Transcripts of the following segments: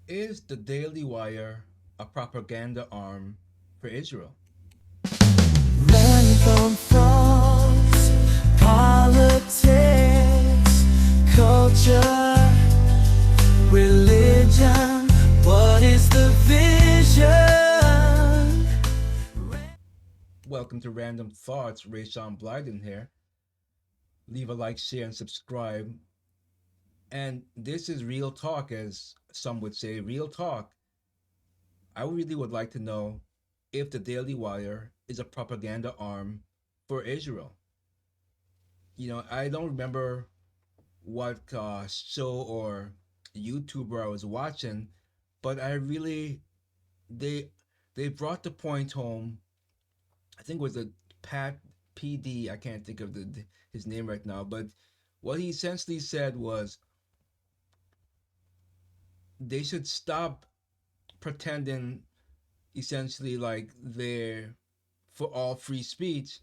Is the Daily Wire a propaganda arm for Israel? Random thoughts, politics, culture, religion. What is the vision? Welcome to Random Thoughts. Ray Sean Blyden here. Leave a like, share, and subscribe. And this is real talk, as some would say, real talk. I really would like to know if the Daily Wire is a propaganda arm for Israel. I don't remember what show or YouTuber I was watching, but I really they they brought the point home. I think it was a Pat PD. I can't think of his name right now, but what he essentially said was they should stop pretending essentially like they're for all free speech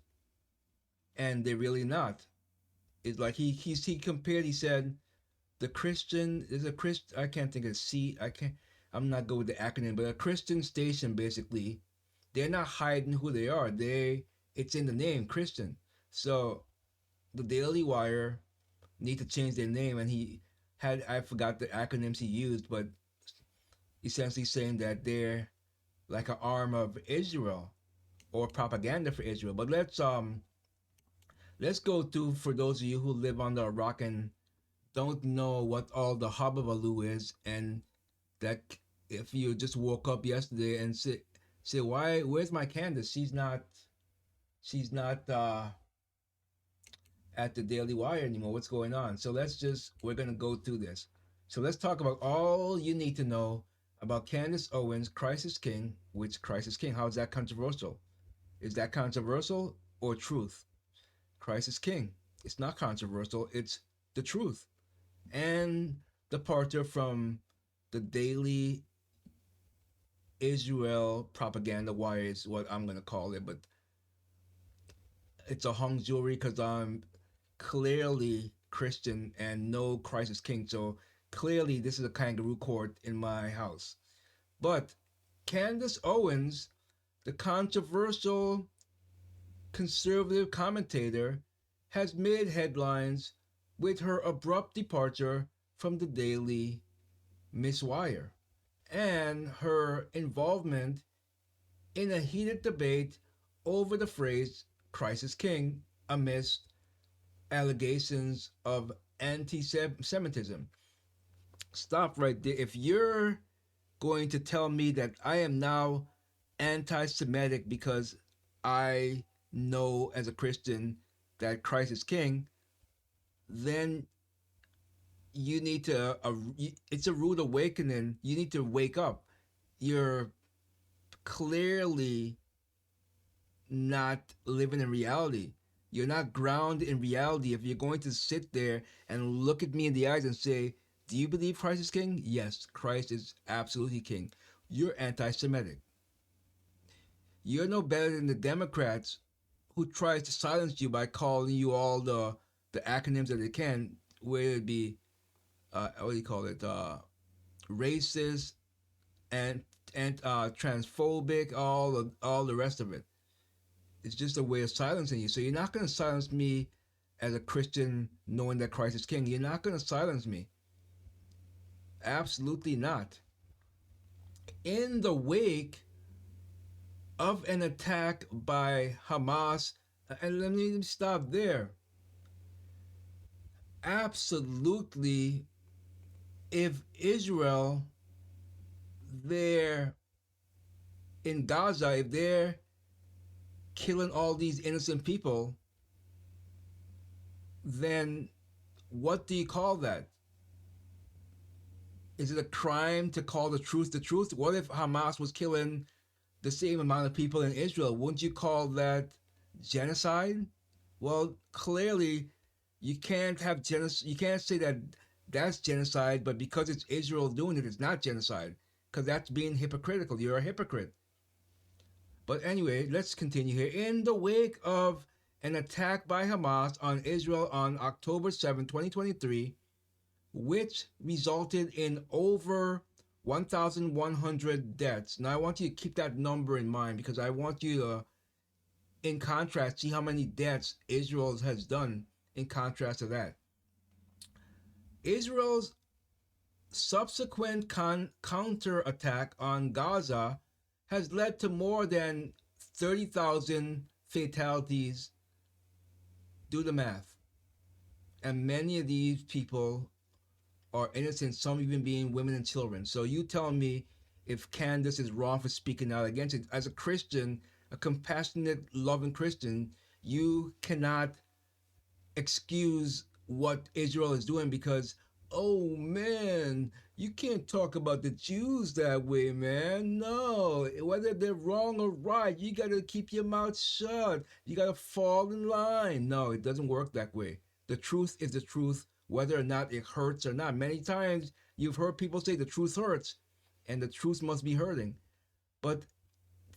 and they're really not. It's like he compared. He said the Christian is a Christ. I can't think of C. I can't. I'm not good with the acronym, but a Christian station basically. They're not hiding who they are. It's in the name Christian. So the Daily Wire need to change their name, and he had I forgot the acronyms he used, but essentially saying that they're like an arm of Israel or propaganda for Israel. But let's go to for those of you who live under a rock and don't know what all the hubbubaloo is, and that if you just woke up yesterday and say where's my Candace? She's not at the Daily Wire anymore. What's going on? So we're gonna go through this. So let's talk about all you need to know about Candace Owens, Christ is King. Which Christ is King? How is that controversial? Is that controversial or truth? Christ is King. It's not controversial. It's the truth. And departure from the Daily Israel propaganda wire is what I'm gonna call it, but it's a hung jewelry because I'm clearly Christian and no Christ is King. So clearly this is a kangaroo court in my house. But Candace Owens, the controversial conservative commentator, has made headlines with her abrupt departure from the Daily Miss Wire and her involvement in a heated debate over the phrase Christ is King amidst allegations of anti Semitism. Stop right there. If you're going to tell me that I am now anti Semitic because I know as a Christian that Christ is King, then you need to, it's a rude awakening. You need to wake up. You're clearly not living in reality. You're not grounded in reality if you're going to sit there and look at me in the eyes and say, do you believe Christ is King? Yes, Christ is absolutely King. You're anti Semitic. You're no better than the Democrats who tries to silence you by calling you all the acronyms that they can, whether it be, what do you call it, racist and transphobic, all the rest of it. It's just a way of silencing you. So you're not going to silence me as a Christian knowing that Christ is King. You're not going to silence me. Absolutely not. In the wake of an attack by Hamas, and let me stop there. Absolutely, if Israel, they're in Gaza, if they're killing all these innocent people, then what do you call that? Is it a crime to call the truth the truth? What if Hamas was killing the same amount of people in Israel? Wouldn't you call that genocide? Well, clearly, you can't have genocide. You can't say that that's genocide, but because it's Israel doing it, it's not genocide. Because that's being hypocritical. You're a hypocrite. But anyway, let's continue here. In the wake of an attack by Hamas on Israel on October 7, 2023, which resulted in over 1,100 deaths. Now I want you to keep that number in mind because I want you to, in contrast, see how many deaths Israel has done in contrast to that. Israel's subsequent counterattack on Gaza has led to more than 30,000 fatalities. Do the math. And many of these people are innocent, some even being women and children. So you tell me if Candace is wrong for speaking out against it. As a Christian, a compassionate, loving Christian, you cannot excuse what Israel is doing because, oh man, you can't talk about the Jews that way, man. No, whether they're wrong or right, you got to keep your mouth shut. You got to fall in line. No, it doesn't work that way. The truth is the truth, whether or not it hurts or not. Many times you've heard people say the truth hurts, and the truth must be hurting. But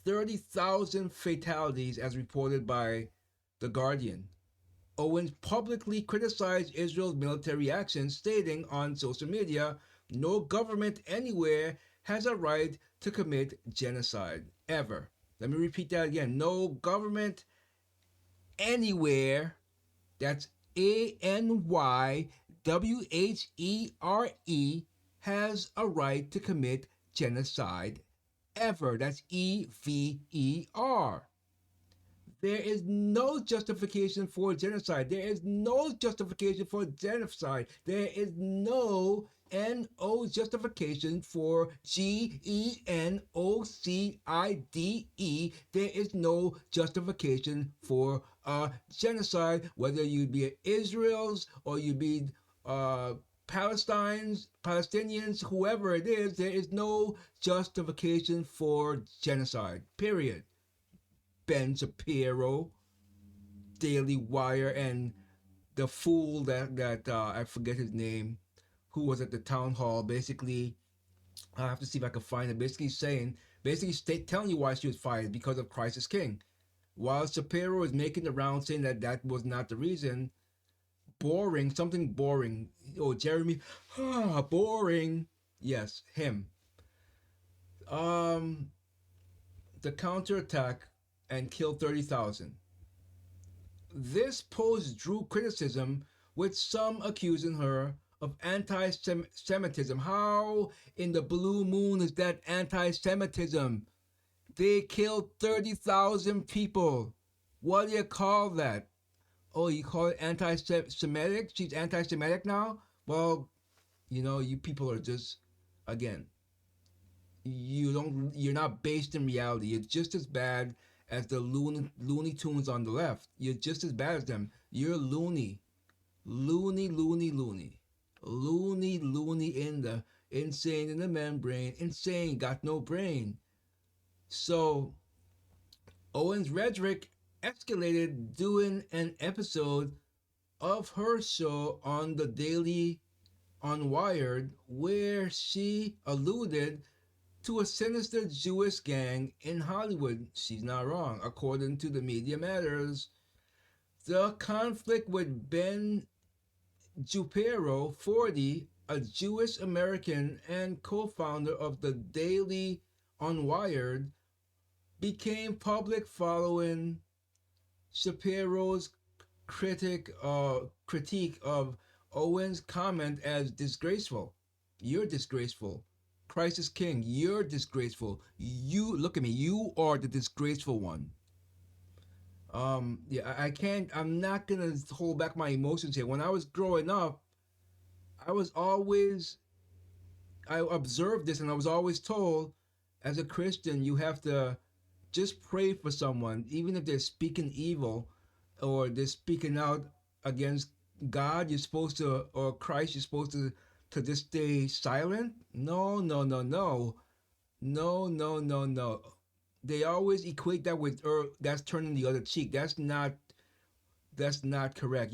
30,000 fatalities, as reported by The Guardian. Owens publicly criticized Israel's military actions, stating on social media, no government anywhere has a right to commit genocide, ever. Let me repeat that again. No government anywhere, that's Anywhere, has a right to commit genocide, ever. That's EVER. There is no justification for genocide. There is no justification for genocide. There is no justification for genocide. There is no justification for genocide, whether you be Israel's or you be Palestinians, whoever it is. There is no justification for genocide. Period. Ben Shapiro, Daily Wire, and the fool that I forget his name, who was at the town hall. Basically, I have to see if I can find it. Basically telling you why she was fired because of Christ is King. While Shapiro is making the round saying that that was not the reason. Something boring. Oh, Jeremy, boring. Yes, him. Um, the counterattack and killed 30,000. This post drew criticism, with some accusing her of anti Semitism. How in the blue moon is that anti Semitism? They killed 30,000 people. What do you call that? Oh, you call it anti Semitic? She's anti Semitic now? Well, you people are just, again, you're not based in reality. You're just as bad as the Looney Tunes on the left. You're just as bad as them. You're loony. Loony, loony, loony. Loony, loony in the insane in the membrane. Insane, got no brain. So Owen's rhetoric escalated during an episode of her show on the Daily Unwired, where she alluded to a sinister Jewish gang in Hollywood. She's not wrong. According to the Media Matters, the conflict with Ben Shapiro, 40, a Jewish American and co-founder of the Daily Unwired, became public following Shapiro's critique of Owen's comment as disgraceful. You're disgraceful. Christ is King. You're disgraceful. You look at me. You are the disgraceful one. Yeah, I can't. I'm not gonna hold back my emotions here. When I was growing up, I was always I observed this, and I was always told, as a Christian, you have to just pray for someone, even if they're speaking evil or they're speaking out against God. You're supposed to, or Christ, you're supposed to just stay silent. No, no, no, no, no, no, no, no. They always equate that with, or that's turning the other cheek. That's not correct.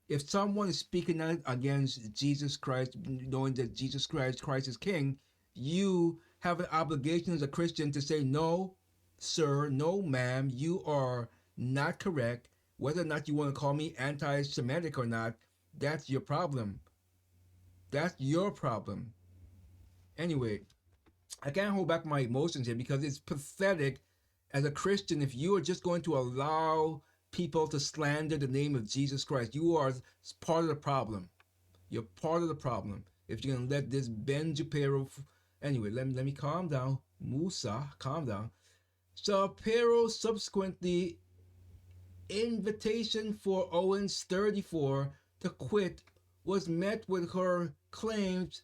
If someone is speaking out against Jesus Christ, knowing that Jesus Christ is King, you have an obligation as a Christian to say, no, sir, no, ma'am, you are not correct. Whether or not you want to call me anti-Semitic or not, that's your problem. That's your problem. Anyway, I can't hold back my emotions here because it's pathetic as a Christian if you are just going to allow people to slander the name of Jesus Christ. You are part of the problem. You're part of the problem. If you're gonna let this Ben Shapiro, anyway, let me calm down. Musa, calm down. Shapiro subsequently invitation for Owens 34 to quit was met with her claims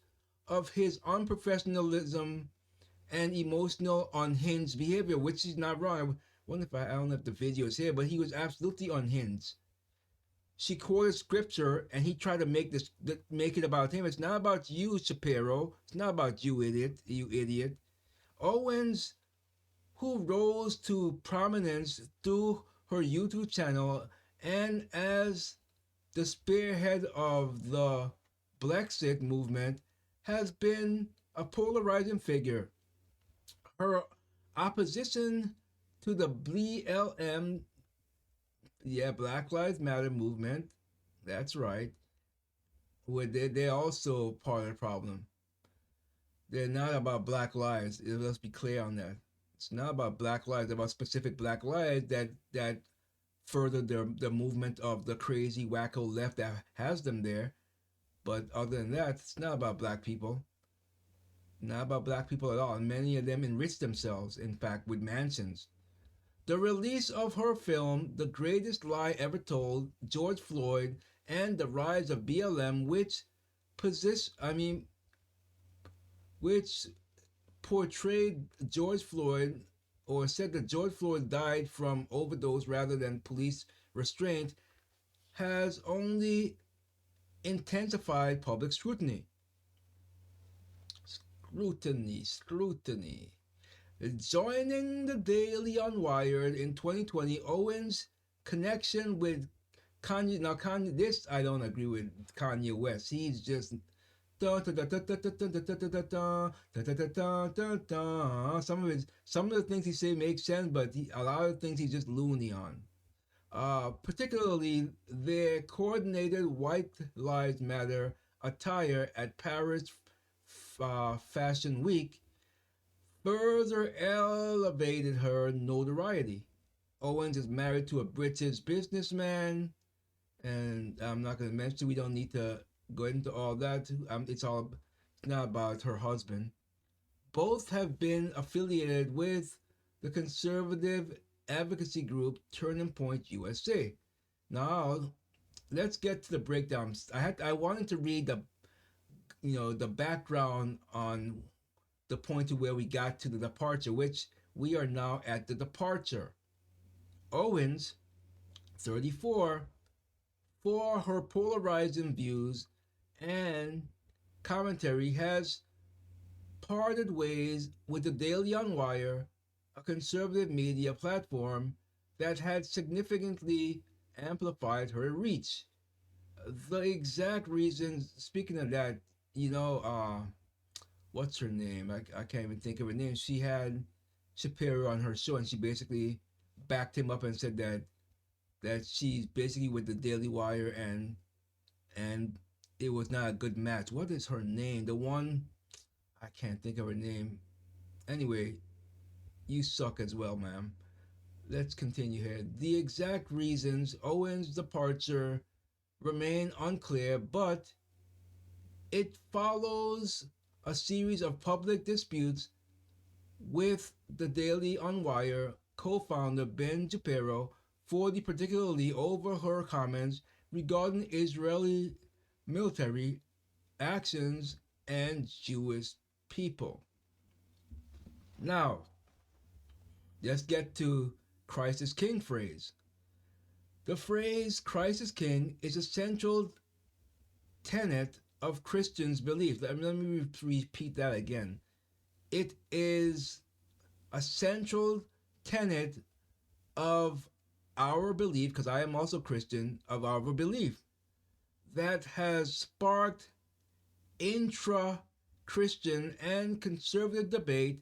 of his unprofessionalism and emotional unhinged behavior, which is not wrong. I wonder if I don't know if the video is here, but he was absolutely unhinged. She quoted scripture, and he tried to make it about him. It's not about you, Shapiro. It's not about you, idiot. You idiot. Owens, who rose to prominence through her YouTube channel and as the spearhead of the Brexit movement, has been a polarizing figure. Her opposition to the BLM, yeah, Black Lives Matter movement, that's right, where they're also part of the problem. They're not about black lives. Let's be clear on that. It's not about black lives, it's about specific black lives that further the movement of the crazy wacko left that has them there. But other than that, it's not about black people. Not about black people at all. And many of them enrich themselves, in fact, with mansions. The release of her film, The Greatest Lie Ever Told, George Floyd, and the Rise of BLM, which portrayed George Floyd or said that George Floyd died from overdose rather than police restraint, has only intensified public scrutiny. Scrutiny. Joining the Daily Unwired in 2020, Owens' connection with Kanye. Now, Kanye, this I don't agree with Kanye West. He's just some of the things he say make sense, but a lot of things he's just loony on. Particularly their coordinated White Lives Matter attire at Paris Fashion Week further elevated her notoriety. Owens is married to a British businessman, and I'm not going to mention. We don't need to go into all that. It's not about her husband. Both have been affiliated with the conservative advocacy group Turning Point USA. Now, let's get to the breakdowns. I wanted to read the background on the point to where we got to the departure, which we are now at the departure. Owens, 34, for her polarizing views and commentary, has parted ways with the Daily Unwire, a conservative media platform that had significantly amplified her reach. The exact reasons, speaking of that, you know, what's her name? I can't even think of her name. She had Shapiro on her show, and she basically backed him up and said that she's basically with the Daily Wire, and it was not a good match. What is her name? The one I can't think of her name. Anyway, you suck as well, ma'am. Let's continue here. The exact reasons Owen's departure remain unclear, but it follows a series of public disputes with the Daily Unwire co-founder Ben Shapiro, particularly over her comments regarding Israeli military actions and Jewish people. Now, let's get to Christ is King phrase. The phrase Christ is King is a central tenet of Christians' belief. Let me repeat that again. It is a central tenet of our belief, because I am also Christian, of our belief that has sparked intra Christian and conservative debate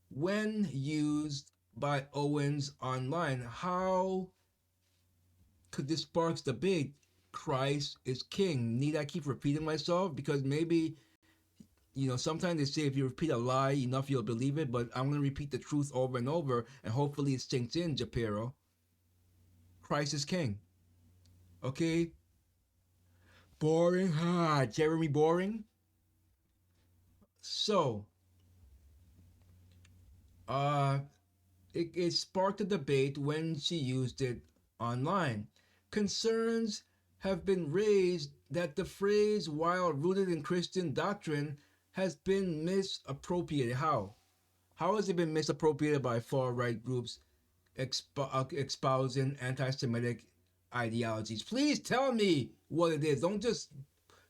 when used by Owens online. How could this spark debate? Christ is King. Need I keep repeating myself? Because maybe Sometimes they say if you repeat a lie enough, you'll believe it, but I'm going to repeat the truth over and over, and hopefully it sinks in, Japiro. Christ is king. Okay? Boring. Jeremy Boring. So, uh, it sparked a debate when she used it online. Concerns have been raised that the phrase, while rooted in Christian doctrine, has been misappropriated. How? How has it been misappropriated by far right groups espousing anti Semitic ideologies? Please tell me what it is. Don't just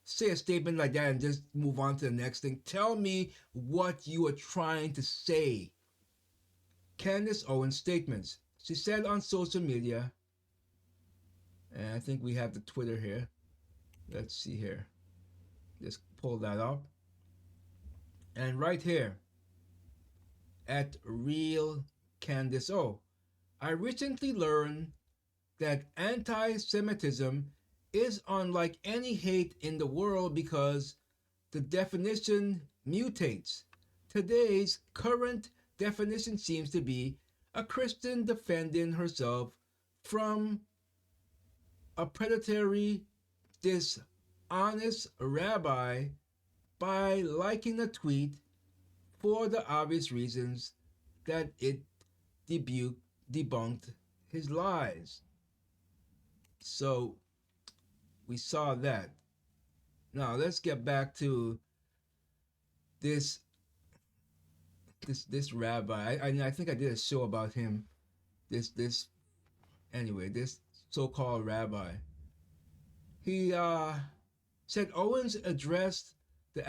say a statement like that and just move on to the next thing. Tell me what you are trying to say. Candace Owens' statements. She said on social media, and I think we have the Twitter here. Let's see here. Just pull that up. And right here at Real Candace O. I recently learned that anti Semitism is unlike any hate in the world because the definition mutates. Today's current definition seems to be a Christian defending herself from a predatory, dishonest rabbi by liking a tweet for the obvious reasons that it debunked his lies. So we saw that. Now let's get back to this this rabbi. I think I did a show about him. This anyway. This so-called rabbi. He said Owens addressed the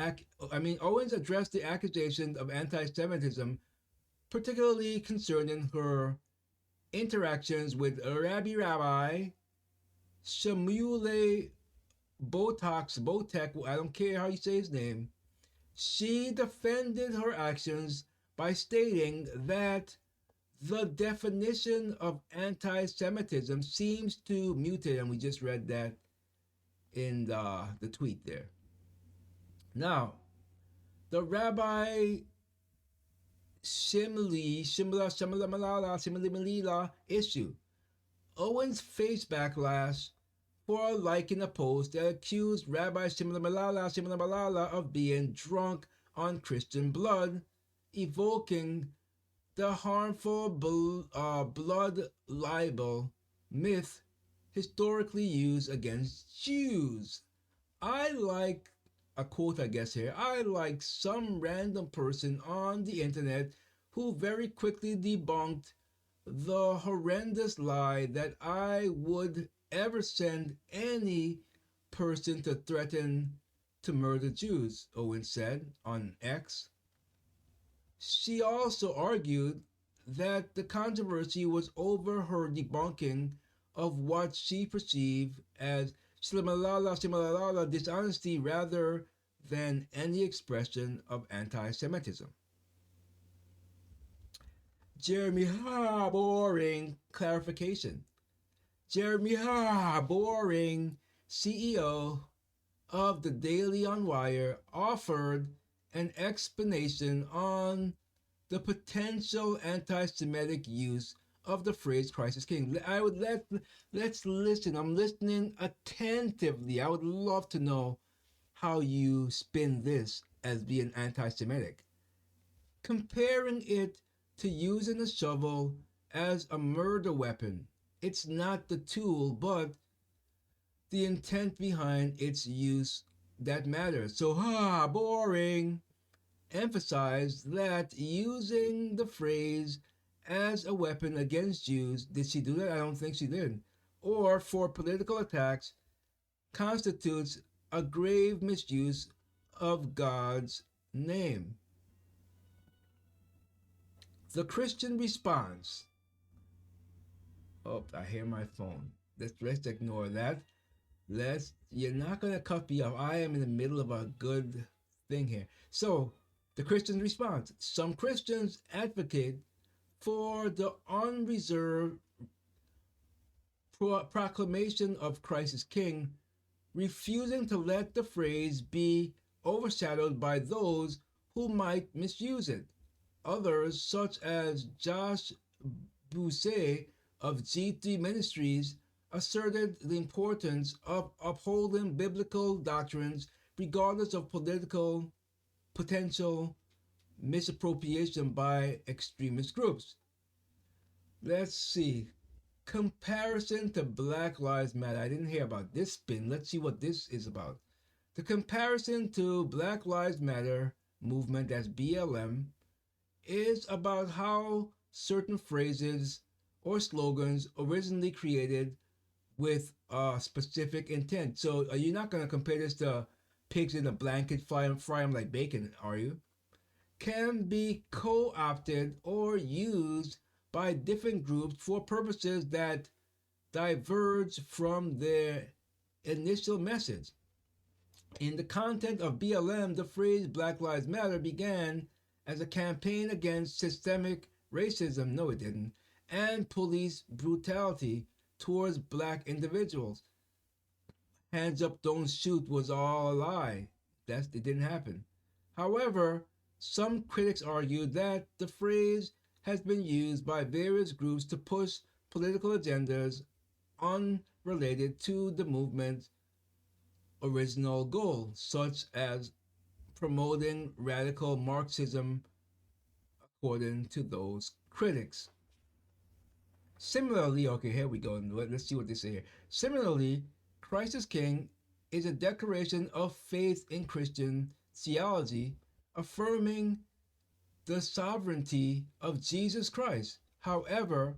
accusations of anti-Semitism, particularly concerning her interactions with Rabbi Shmuley Botek. I don't care how you say his name. She defended her actions by stating that the definition of anti-Semitism seems to mutate, and we just read that in the tweet there. Now, the Rabbi Shimli issue. Owens faced backlash for liking a post that accused Rabbi Shimla Malala of being drunk on Christian blood, evoking the harmful blood libel myth historically used against Jews. I like a quote, I guess, here. I like some random person on the internet who very quickly debunked the horrendous lie that I would ever send any person to threaten to murder Jews, Owen said on X. She also argued that the controversy was over her debunking of what she perceived as Shimalala dishonesty rather than any expression of anti Semitism. Jeremy Boring clarification. Jeremy Boring, CEO of the Daily Unwire, offered an explanation on the potential anti-Semitic use of the phrase "Christ is King." Let's listen. I'm listening attentively. I would love to know how you spin this as being anti-Semitic, comparing it to using a shovel as a murder weapon. It's not the tool, but the intent behind its use that matters. So, boring. Emphasized that using the phrase as a weapon against Jews, did she do that? I don't think she did. Or for political attacks, constitutes a grave misuse of God's name. The Christian response. Oh, I hear my phone. Let's ignore that. You're not gonna cut me off. I am in the middle of a good thing here. So the Christian response. Some Christians advocate for the unreserved proclamation of Christ as King, refusing to let the phrase be overshadowed by those who might misuse it. Others, such as Josh Bousset of G3 Ministries, asserted the importance of upholding biblical doctrines regardless of political potential misappropriation by extremist groups. Let's see. Comparison to Black Lives Matter. I didn't hear about this spin. Let's see what this is about. The comparison to Black Lives Matter movement, as BLM, is about how certain phrases or slogans originally created with a specific intent. So you're not going to compare this to pigs in a blanket fry them like bacon, are you? Can be co opted or used by different groups for purposes that diverge from their initial message. In the content of BLM, the phrase Black Lives Matter began as a campaign against systemic racism, no, it didn't, and police brutality towards black individuals. Hands up, don't shoot was all a lie. It didn't happen. However, some critics argue that the phrase has been used by various groups to push political agendas unrelated to the movement's original goal, such as promoting radical Marxism, according to those critics. Similarly, okay, here we go. Let's see what they say here. Similarly, Christ is King is a declaration of faith in Christian theology, affirming the sovereignty of Jesus Christ. However,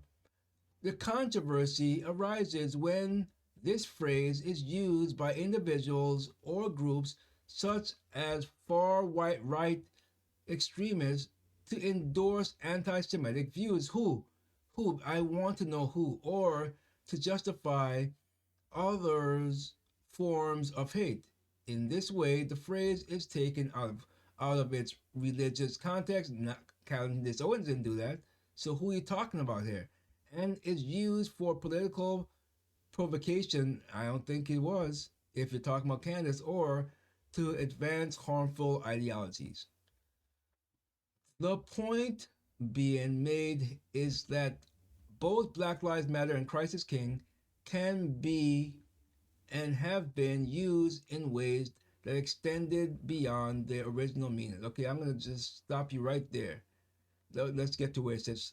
the controversy arises when this phrase is used by individuals or groups such as far right extremists to endorse anti Semitic views. Who? I want to know who. Or to justify others' forms of hate. In this way, the phrase is taken out of its religious context. Not Candace Owens didn't do that. So who are you talking about here? And is used for political provocation. I don't think it was, if you're talking about Candace, or to advance harmful ideologies. The point being made is that both Black Lives Matter and Christ is King can be and have been used in ways that extended beyond their original meaning. Okay, I'm going to just stop you right there. Let's get to where it says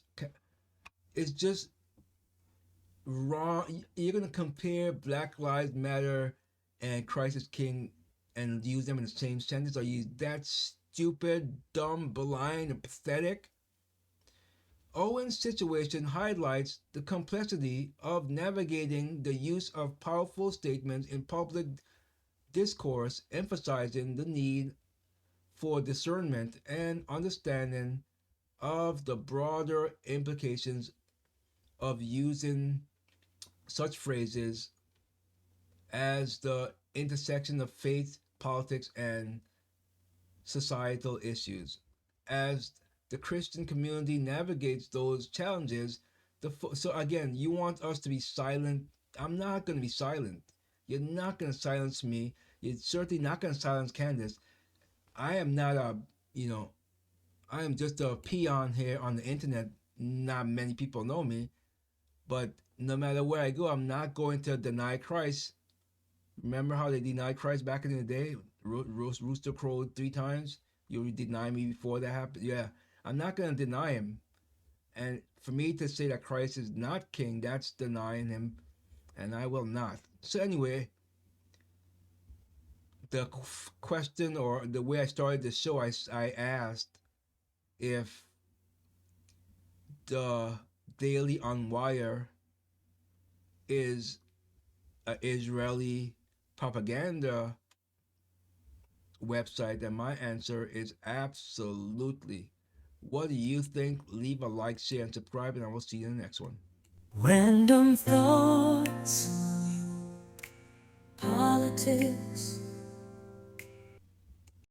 it's just wrong. You're going to compare Black Lives Matter and Christ is King and use them in the same sentence? Are you that stupid, dumb, blind, and pathetic? Owen's situation highlights the complexity of navigating the use of powerful statements in public discourse, emphasizing the need for discernment and understanding of the broader implications of using such phrases as the intersection of faith, politics, and societal issues. As the Christian community navigates those challenges, so again, you want us to be silent. I'm not going to be silent. You're not going to silence me. You're certainly not going to silence Candace. I am not a, I am just a peon here on the internet. Not many people know me, but no matter where I go, I'm not going to deny Christ. Remember how they denied Christ back in the day? Rooster crowed 3 times. You deny me before that happened. Yeah, I'm not going to deny him. And for me to say that Christ is not king, that's denying him, and I will not. So anyway, the question, or the way I started the show, I asked if the Daily Unwire is an Israeli propaganda website, and my answer is absolutely. What do you think? Leave a like, share, and subscribe, and I will see you in the next one. Random thoughts, politics,